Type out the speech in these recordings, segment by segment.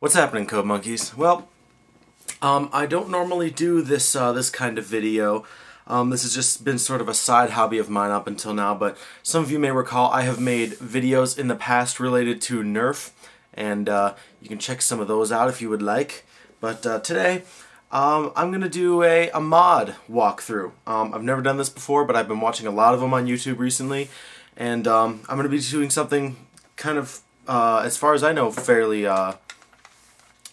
What's happening, Code Monkeys? Well, I don't normally do this this kind of video. This has just been sort of a side hobby of mine up until now, but some of you may recall I have made videos in the past related to Nerf, and you can check some of those out if you would like. But today, I'm going to do a mod walkthrough. I've never done this before, but I've been watching a lot of them on YouTube recently, and I'm going to be doing something kind of, as far as I know, fairly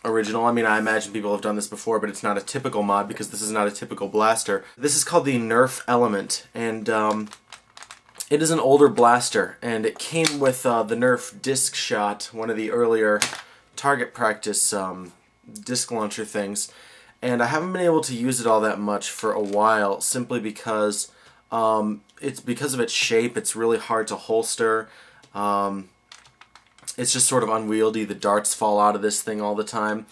original. I mean, I imagine people have done this before, but it's not a typical mod because this is not a typical blaster. This is called the Nerf Element, and it is an older blaster, and it came with the Nerf Disc Shot, one of the earlier target practice disc launcher things, and I haven't been able to use it all that much for a while, simply because it's because of its shape. It's really hard to holster. It's just sort of unwieldy. The darts fall out of this thing all the time.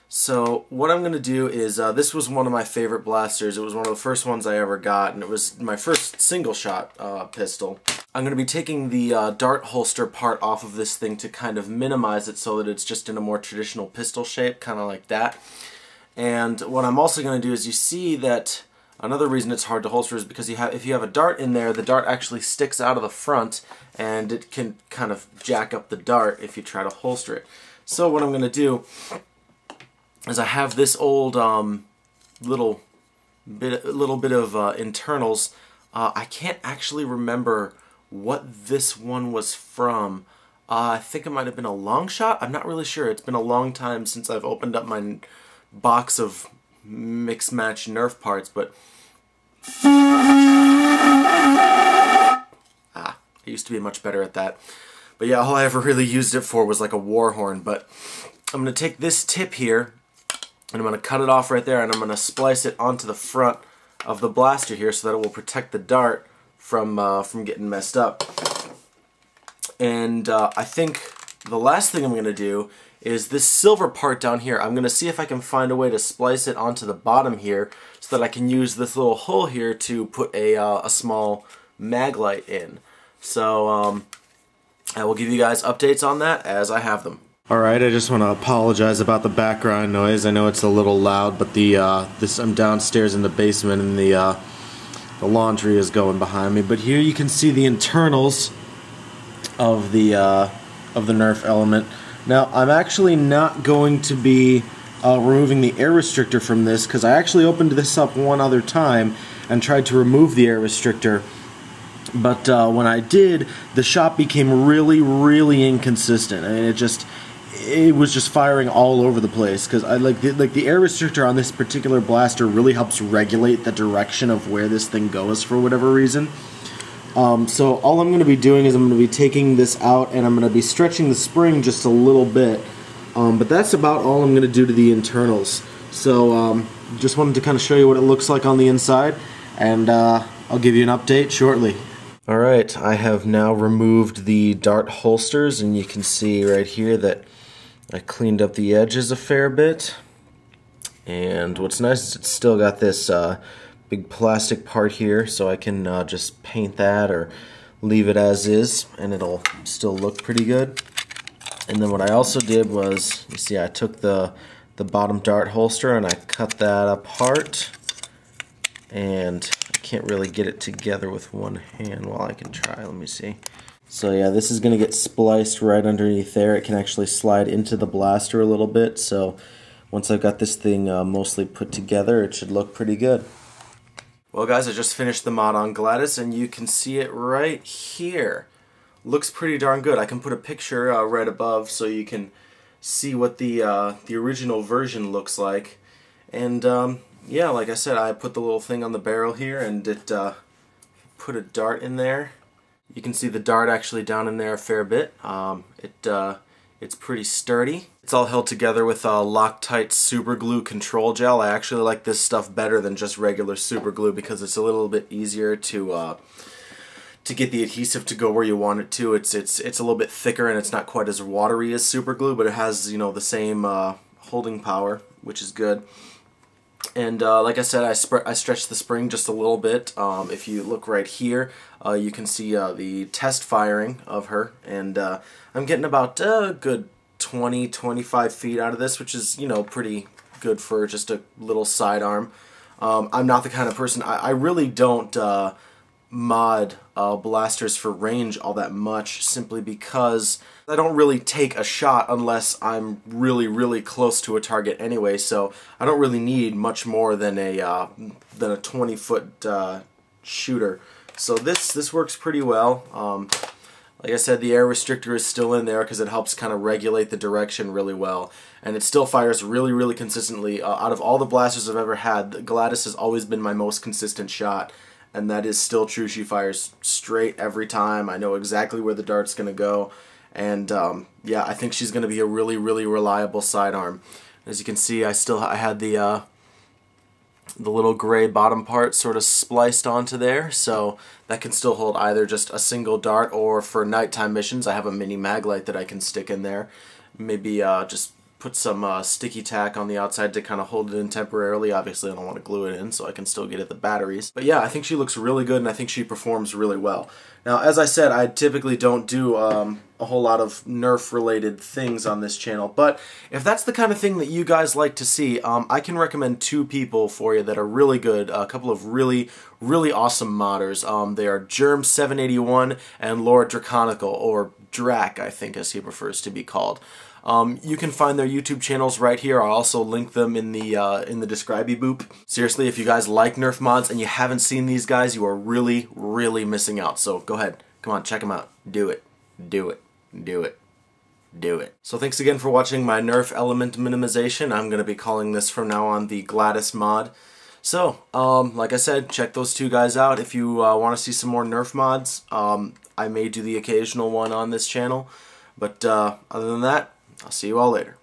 So what I'm going to do is, this was one of my favorite blasters. It was one of the first ones I ever got, and it was my first single shot pistol. I'm going to be taking the dart holster part off of this thing to kind of minimize it so that it's just in a more traditional pistol shape, kind of like that. And what I'm also going to do is, you see that another reason it's hard to holster is because if you have a dart in there, the dart actually sticks out of the front, and it can kind of jack up the dart if you try to holster it. So what I'm going to do is, I have this old little bit of internals. I can't actually remember what this one was from. I think it might have been a long shot. I'm not really sure. It's been a long time since I've opened up my box of mix-match Nerf parts, but I used to be much better at that. But yeah, all I ever really used it for was like a war horn. But I'm going to take this tip here, and I'm going to cut it off right there, and I'm going to splice it onto the front of the blaster here so that it will protect the dart from getting messed up. And I think the last thing I'm going to do is this silver part down here. I'm going to see if I can find a way to splice it onto the bottom here so that I can use this little hole here to put a small mag light in. So I will give you guys updates on that as I have them. Alright, I just want to apologize about the background noise. I know it's a little loud, but I'm downstairs in the basement, and the laundry is going behind me. But here you can see the internals of the Nerf Element. Now, I'm actually not going to be removing the air restrictor from this, because I actually opened this up one other time and tried to remove the air restrictor. But when I did, the shot became really inconsistent. I mean, it was just firing all over the place, because I like the air restrictor on this particular blaster really helps regulate the direction of where this thing goes for whatever reason. So all I'm going to be doing is I'm going to be taking this out, and I'm going to be stretching the spring just a little bit. But that's about all I'm going to do to the internals. So just wanted to kind of show you what it looks like on the inside, and I'll give you an update shortly. Alright, I have now removed the dart holsters, and you can see right here that I cleaned up the edges a fair bit. And what's nice is it's still got this big plastic part here, so I can just paint that or leave it as is, and it'll still look pretty good. And then what I also did was, you see, I took the bottom dart holster and I cut that apart, and I can't really get it together with one hand. Well, I can try. Let me see. So yeah, this is going to get spliced right underneath there. It can actually slide into the blaster a little bit, so once I've got this thing mostly put together, it should look pretty good. Well guys, I just finished the mod on Gladys, and you can see it right here. Looks pretty darn good. I can put a picture right above so you can see what the original version looks like. And yeah, like I said, I put the little thing on the barrel here, and it put a dart in there. You can see the dart actually down in there a fair bit. It's pretty sturdy. It's all held together with Loctite super glue control gel. I actually like this stuff better than just regular super glue because it's a little bit easier to get the adhesive to go where you want it to. It's a little bit thicker, and it's not quite as watery as super glue, but it has, you know, the same holding power, which is good. And like I said, I stretched the spring just a little bit. If you look right here, you can see the test firing of her, and I'm getting about a good 20-25 feet out of this, which is, you know, pretty good for just a little sidearm. I'm not the kind of person, I really don't mod blasters for range all that much, simply because I don't really take a shot unless I'm really close to a target anyway, so I don't really need much more than a 20-foot shooter. So this works pretty well. Like I said, the air restrictor is still in there because it helps kind of regulate the direction really well. And it still fires really consistently. Out of all the blasters I've ever had, the Gladys has always been my most consistent shot. And that is still true. She fires straight every time. I know exactly where the dart's going to go. And yeah, I think she's going to be a really reliable sidearm. As you can see, I had the little gray bottom part sort of spliced onto there, so that can still hold either just a single dart, or for nighttime missions I have a mini mag light that I can stick in there. Maybe just put some sticky tack on the outside to kind of hold it in temporarily. Obviously I don't want to glue it in, so I can still get at the batteries. But yeah, I think she looks really good, and I think she performs really well. Now, as I said, I typically don't do a whole lot of Nerf related things on this channel, but if that's the kind of thing that you guys like to see, I can recommend two people for you that are really good, a couple of really awesome modders. They are Germ781 and Lord Draconical, or Drac, I think, as he prefers to be called. You can find their YouTube channels right here. I'll also link them in the describey boop. Seriously, if you guys like Nerf mods and you haven't seen these guys, you are really missing out. So go ahead, come on, check them out. Do it. Do it. Do it. Do it. So thanks again for watching my Nerf element minimization. I'm going to be calling this from now on the Gladys mod. So, like I said, check those two guys out if you want to see some more Nerf mods. I may do the occasional one on this channel. But other than that, I'll see you all later.